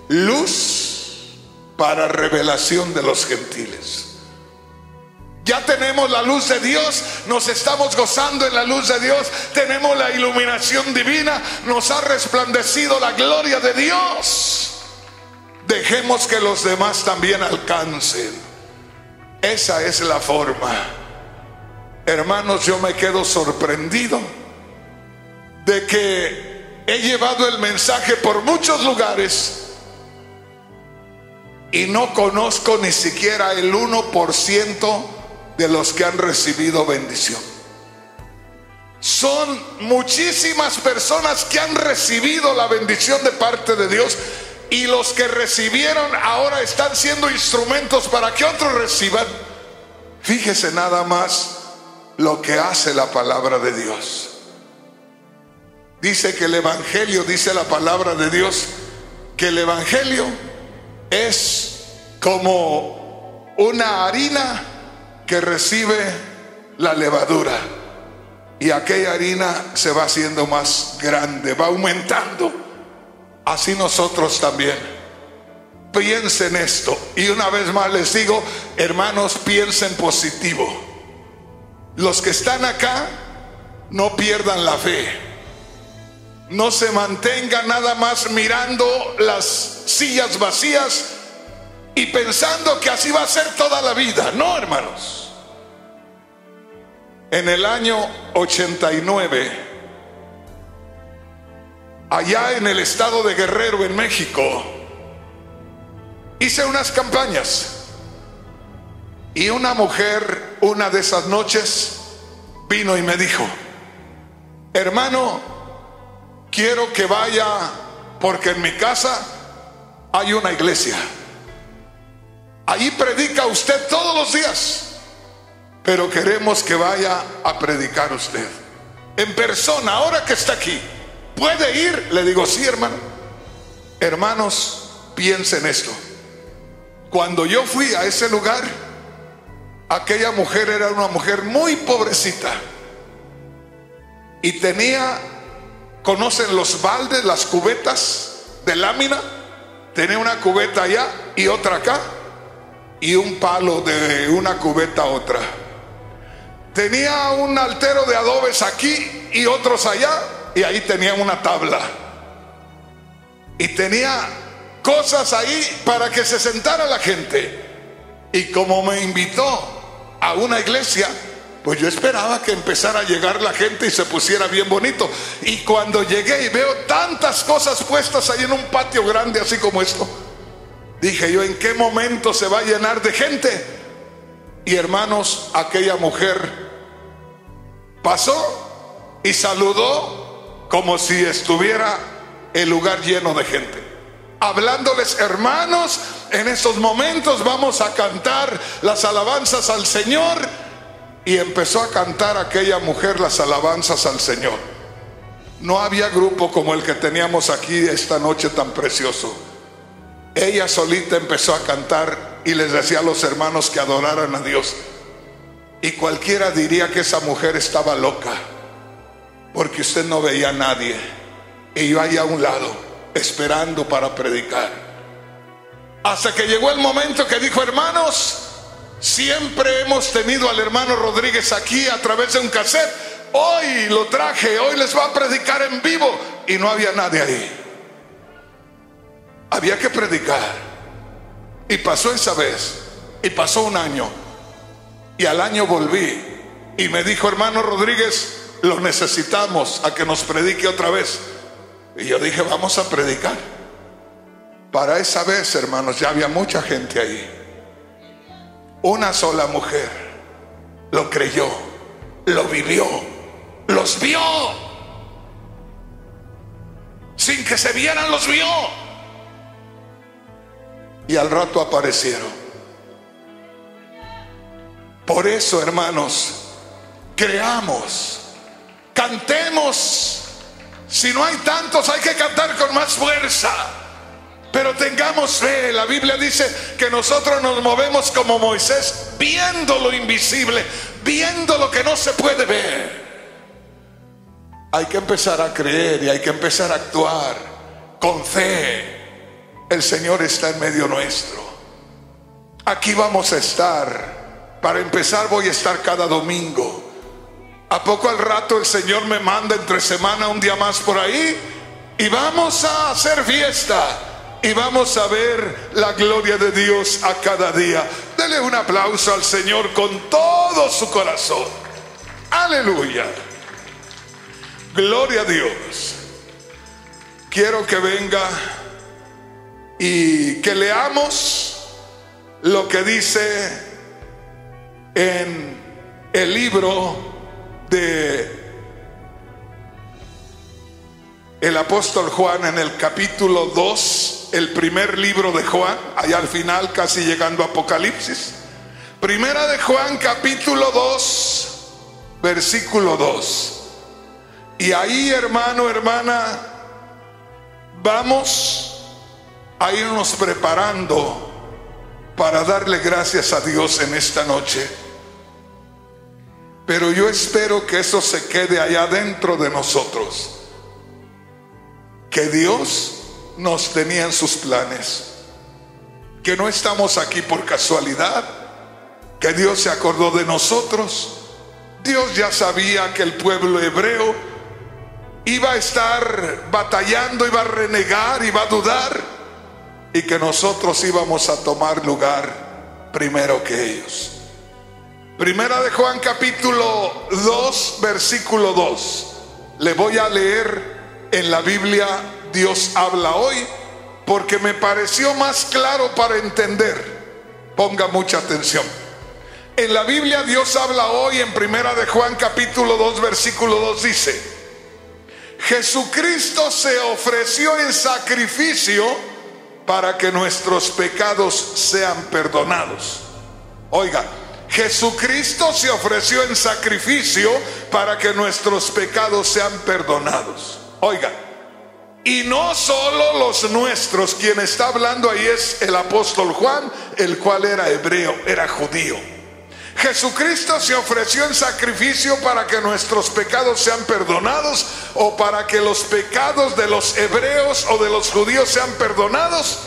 luz para revelación de los gentiles. Ya tenemos la luz de Dios, nos estamos gozando en la luz de Dios, tenemos la iluminación divina, nos ha resplandecido la gloria de Dios. Dejemos que los demás también alcancen. Esa es la forma. Hermanos, yo me quedo sorprendido de que he llevado el mensaje por muchos lugares y no conozco ni siquiera el 1% de los que han recibido bendición. Son muchísimas personas que han recibido la bendición de parte de Dios, y los que recibieron ahora están siendo instrumentos para que otros reciban. Fíjese nada más lo que hace la palabra de Dios. Dice que el evangelio, dice la palabra de Dios, que el evangelio es como una harina que recibe la levadura, y aquella harina se va haciendo más grande, va aumentando. Así nosotros también. Piensen esto. Y una vez más les digo, hermanos, piensen positivo. Los que están acá, no pierdan la fe. No se mantengan nada más mirando las sillas vacías y pensando que así va a ser toda la vida. No, hermanos. En el año 89, allá en el estado de Guerrero, en México, hice unas campañas, y una mujer una de esas noches vino y me dijo: hermano, quiero que vaya, porque en mi casa hay una iglesia, allí predica usted todos los días, pero queremos que vaya a predicar usted en persona, ahora que está aquí. ¿Puede ir? Le digo: sí, hermano. Hermanos, piensen esto. Cuando yo fui a ese lugar, aquella mujer era una mujer muy pobrecita, y tenía, ¿conocen los baldes, las cubetas de lámina? Tenía una cubeta allá y otra acá, y un palo de una cubeta a otra. Tenía un altero de adobes aquí y otros allá, y ahí tenía una tabla, y tenía cosas ahí para que se sentara la gente. Y como me invitó a una iglesia, pues yo esperaba que empezara a llegar la gente y se pusiera bien bonito. Y cuando llegué y veo tantas cosas puestas ahí en un patio grande así como esto, dije yo: ¿en qué momento se va a llenar de gente? Y hermanos, aquella mujer pasó y saludó como si estuviera el lugar lleno de gente, hablándoles: hermanos, en estos momentos vamos a cantar las alabanzas al Señor. Y empezó a cantar aquella mujer las alabanzas al Señor. No había grupo como el que teníamos aquí esta noche tan precioso. Ella solita empezó a cantar y les decía a los hermanos que adoraran a Dios. Y cualquiera diría que esa mujer estaba loca, porque usted no veía a nadie, y yo ahí a un lado esperando para predicar. Hasta que llegó el momento que dijo: hermanos, siempre hemos tenido al hermano Rodríguez aquí a través de un cassette, hoy lo traje, hoy les va a predicar en vivo. Y no había nadie ahí. Había que predicar. Y pasó esa vez, y pasó un año, y al año volví y me dijo: hermano Rodríguez, lo necesitamos a que nos predique otra vez. Y yo dije: vamos a predicar. Para esa vez, hermanos, ya había mucha gente ahí. Una sola mujer lo creyó, lo vivió, los vio. Sin que se vieran, los vio. Y al rato aparecieron. Por eso, hermanos, creamos, cantemos, Si no hay tantos, hay que cantar con más fuerza. Pero tengamos fe. La Biblia dice que nosotros nos movemos como Moisés, viendo lo invisible, viendo lo que no se puede ver. Hay que empezar a creer y hay que empezar a actuar con fe. El Señor está en medio nuestro. Aquí vamos a estar. Para empezar, voy a estar cada domingo. ¿A poco al rato el Señor me manda entre semana un día más por ahí? Y vamos a hacer fiesta. Y vamos a ver la gloria de Dios a cada día. Dele un aplauso al Señor con todo su corazón. Aleluya. Gloria a Dios. Quiero que venga y que leamos lo que dice en el libro de el apóstol Juan, en el capítulo 2, el primer libro de Juan, allá al final, casi llegando a Apocalipsis. Primera de Juan, capítulo 2, versículo 2. Y ahí, hermano, hermana, vamos a irnos preparando para darle gracias a Dios en esta noche. Pero yo espero que eso se quede allá dentro de nosotros, que Dios nos tenía en sus planes, que no estamos aquí por casualidad, que Dios se acordó de nosotros. Dios ya sabía que el pueblo hebreo iba a estar batallando, iba a renegar, iba a dudar, y que nosotros íbamos a tomar lugar primero que ellos. Primera de Juan capítulo 2, versículo 2. Le voy a leer en la Biblia Dios habla hoy, porque me pareció más claro para entender. Ponga mucha atención. En la Biblia Dios habla hoy, en Primera de Juan capítulo 2, versículo 2 dice: Jesucristo se ofreció en sacrificio para que nuestros pecados sean perdonados. Oiga, Jesucristo se ofreció en sacrificio para que nuestros pecados sean perdonados. Oiga, y no solo los nuestros. Quien está hablando ahí es el apóstol Juan, el cual era hebreo, era judío. Jesucristo se ofreció en sacrificio para que nuestros pecados sean perdonados, o para que los pecados de los hebreos o de los judíos sean perdonados.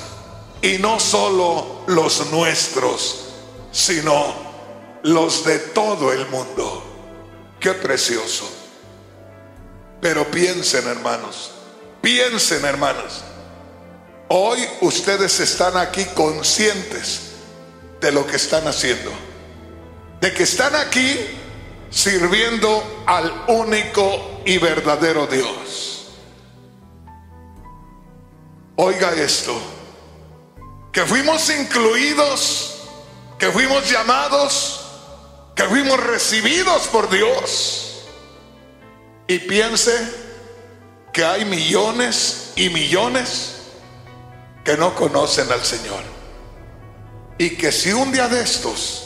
Y no solo los nuestros, sino los de todo el mundo. Qué precioso. Pero piensen, hermanos, piensen, hermanas, hoy ustedes están aquí conscientes de lo que están haciendo, de que están aquí sirviendo al único y verdadero Dios. Oiga esto, que fuimos incluidos, que fuimos llamados, que fuimos recibidos por Dios. Y piense que hay millones y millones que no conocen al Señor, y que si un día de estos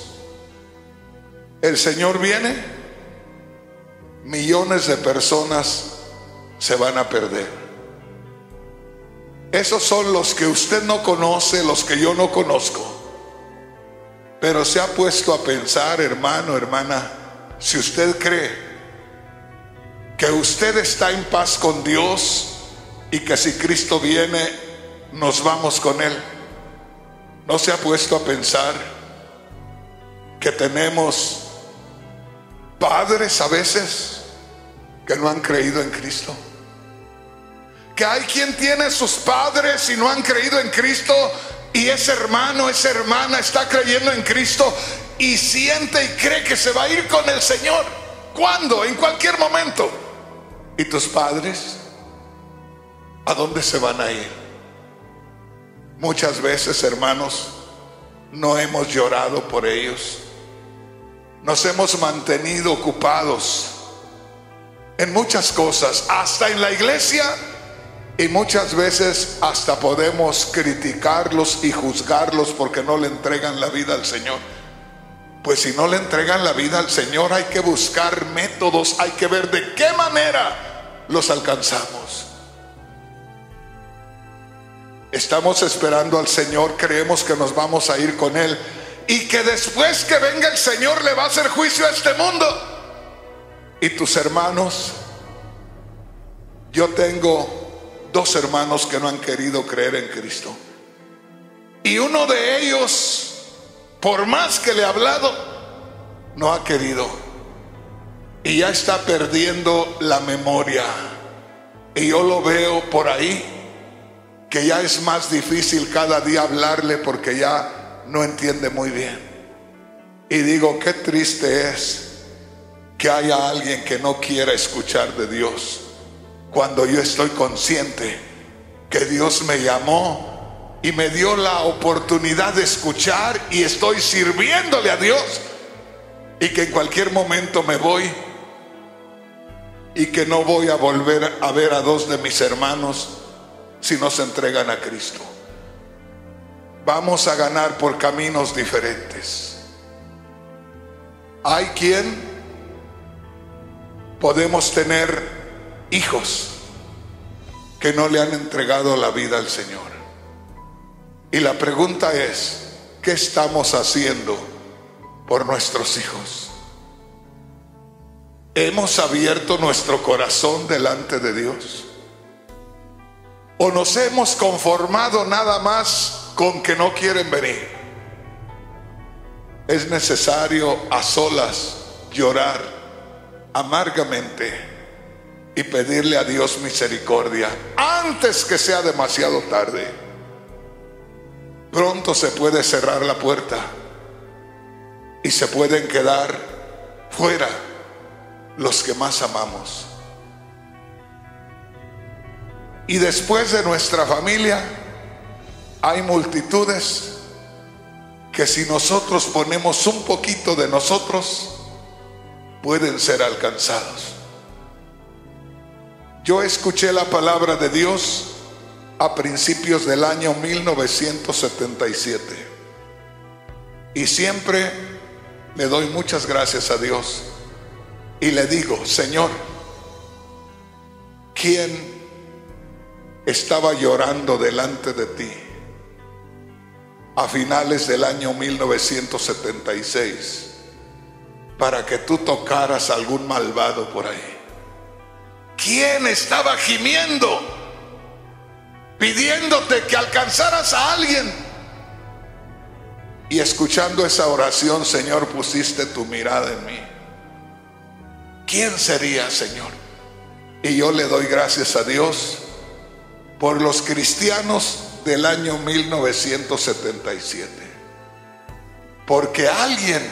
el Señor viene, millones de personas se van a perder. Esos son los que usted no conoce, los que yo no conozco. Pero se ha puesto a pensar, hermano, hermana, si usted cree que usted está en paz con Dios y que si Cristo viene nos vamos con Él, ¿no se ha puesto a pensar que tenemos padres a veces que no han creído en Cristo? Que hay quien tiene sus padres y no han creído en Cristo, y ese hermano, esa hermana está creyendo en Cristo y siente y cree que se va a ir con el Señor. ¿Cuándo? En cualquier momento. ¿Y tus padres? ¿A dónde se van a ir? Muchas veces, hermanos, no hemos llorado por ellos. Nos hemos mantenido ocupados en muchas cosas, hasta en la iglesia, y muchas veces hasta podemos criticarlos y juzgarlos porque no le entregan la vida al Señor. Pues si no le entregan la vida al Señor, hay que buscar métodos, hay que ver de qué manera los alcanzamos. Estamos esperando al Señor, creemos que nos vamos a ir con Él y que después que venga el Señor le va a hacer juicio a este mundo. Y tus hermanos, yo tengo 2 hermanos que no han querido creer en Cristo. Y uno de ellos, por más que le he hablado, no ha querido. Y ya está perdiendo la memoria. Y yo lo veo por ahí, que ya es más difícil cada día hablarle porque ya no entiende muy bien. Y digo, qué triste es que haya alguien que no quiera escuchar de Dios, cuando yo estoy consciente que Dios me llamó y me dio la oportunidad de escuchar y estoy sirviéndole a Dios, y que en cualquier momento me voy y que no voy a volver a ver a 2 de mis hermanos si no se entregan a Cristo. Vamos a ganar por caminos diferentes. Hay quien podemos tener hijos que no le han entregado la vida al Señor. Y la pregunta es, ¿qué estamos haciendo por nuestros hijos? ¿Hemos abierto nuestro corazón delante de Dios? ¿O nos hemos conformado nada más con que no quieren venir? Es necesario a solas llorar amargamente y pedirle a Dios misericordia antes que sea demasiado tarde. Pronto se puede cerrar la puerta y se pueden quedar fuera los que más amamos. Y después de nuestra familia hay multitudes que, si nosotros ponemos un poquito de nosotros, pueden ser alcanzados. Yo escuché la palabra de Dios a principios del año 1977 y siempre le doy muchas gracias a Dios y le digo, Señor, ¿quién estaba llorando delante de ti a finales del año 1976 para que tú tocaras a algún malvado por ahí? ¿Quién estaba gimiendo, pidiéndote que alcanzaras a alguien? Y escuchando esa oración, Señor, pusiste tu mirada en mí. ¿Quién sería, Señor? Y yo le doy gracias a Dios por los cristianos del año 1977, porque alguien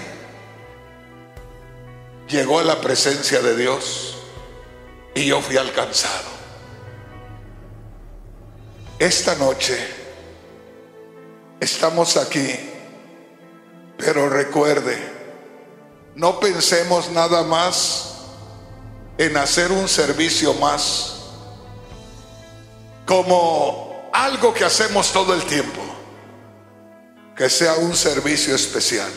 llegó a la presencia de Dios y yo fui alcanzado. Esta noche estamos aquí, pero recuerde, no pensemos nada más en hacer un servicio más como algo que hacemos todo el tiempo, que sea un servicio especial.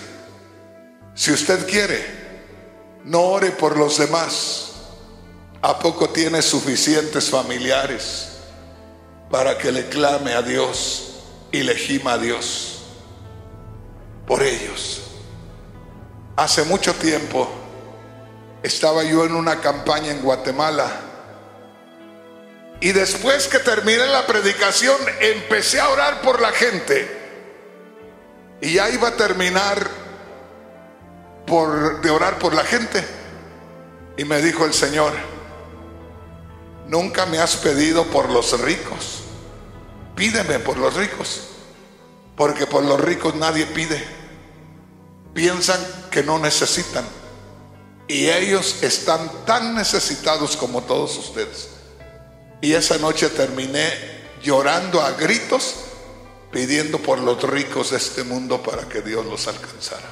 Si usted quiere, no ore por los demás. ¿A poco tiene suficientes familiares para que le clame a Dios y le gima a Dios por ellos? Hace mucho tiempo estaba yo en una campaña en Guatemala y después que terminé la predicación empecé a orar por la gente y ya iba a terminar de orar por la gente y me dijo el Señor, nunca me has pedido por los ricos, pídeme por los ricos, porque por los ricos nadie pide, piensan que no necesitan y ellos están tan necesitados como todos ustedes. Y esa noche terminé llorando a gritos, pidiendo por los ricos de este mundo para que Dios los alcanzara.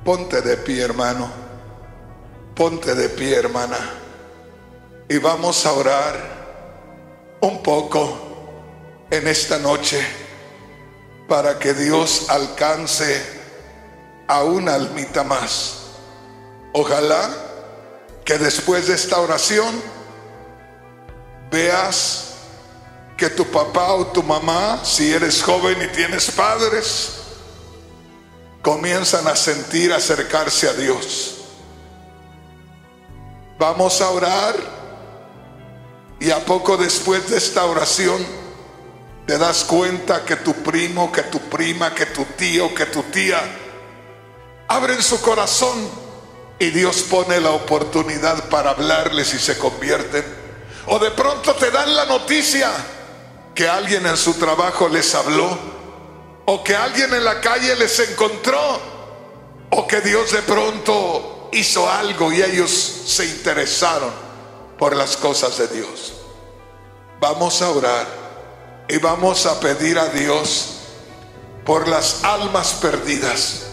Ponte de pie, hermano, ponte de pie, hermana, y vamos a orar un poco en esta noche para que Dios alcance a una almita más. Ojalá que después de esta oración veas que tu papá o tu mamá, si eres joven y tienes padres, comienzan a sentir acercarse a Dios. Vamos a orar, y a poco después de esta oración te das cuenta que tu primo, que tu prima, que tu tío, que tu tía abren su corazón, y Dios pone la oportunidad para hablarles y se convierten. O de pronto te dan la noticia que alguien en su trabajo les habló, o que alguien en la calle les encontró, o que Dios de pronto hizo algo y ellos se interesaron por las cosas de Dios. Vamos a orar y vamos a pedir a Dios por las almas perdidas.